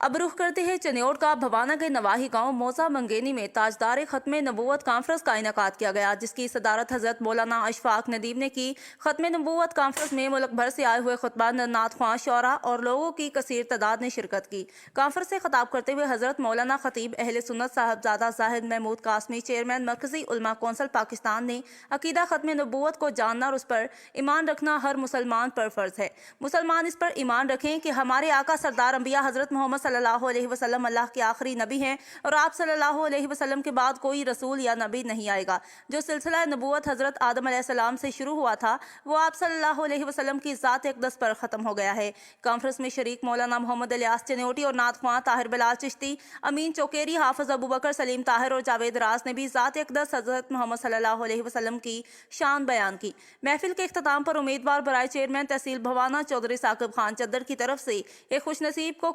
अब रुख करते हैं चनियोट का भवाना के नवाही गांव मौसा मंगेनी में ताजदार खत्म नबूवत कॉन्फ्रेंस का इनेकाद किया गया, जिसकी सदारत हजरत मौलाना अशफाक नदीम ने की। खत्म नबूवत कॉन्फ्रेंस में मुल्क भर से आए हुए खुतबा, नात ख्वां, शौरा और लोगों की कसीर तादाद ने शिरकत की। कॉन्फ्रेंस से खिताब करते हुए हजरत मौलाना खतीब अहले सुन्नत साहबजादा जाहिद महमूद कासमी, चेयरमैन मरकजी उलमा कौंसिल पाकिस्तान ने अकीदा खत्म नबूवत को जानना और उस पर ईमान रखना हर मुसलमान पर फर्ज है। मुसलमान इस पर ईमान रखें कि हमारे आका सरदार अंबिया हजरत मोहम्मद सल्लल्लाहु अलैहि वसल्लम अल्लाह के आखिरी नबी हैं और आप सल्लल्लाहु अलैहि वसल्लम के बाद कोई रसूल या नबी नहीं आएगा। जो सिलसिला नबूवत हजरत आदम अलैहिस्सलाम से शुरू हुआ था वो आप सल्लल्लाहु अलैहि वसल्लम की ज़ात अक़दस पर ख़त्म हो गया है। कॉन्फ्रेंस में शरीक मौलाना मोहम्मद इलियास चनियोटी और नात ख्वां ताहिर बिलाल चिश्ती, अमीन चौकेरी, हाफिज अबू बकर, सलीम ताहिर और जावेद राज ने भी ज़ात अक़दस हजरत मोहम्मद सल्लल्लाहु अलैहि वसल्लम की शान बयान की। महफिल के इख्तिताम पर उम्मीदवार बराए चेयरमैन तहसील भवाना चौधरी साकिब खान चद्दर की तरफ से एक खुशनसीब को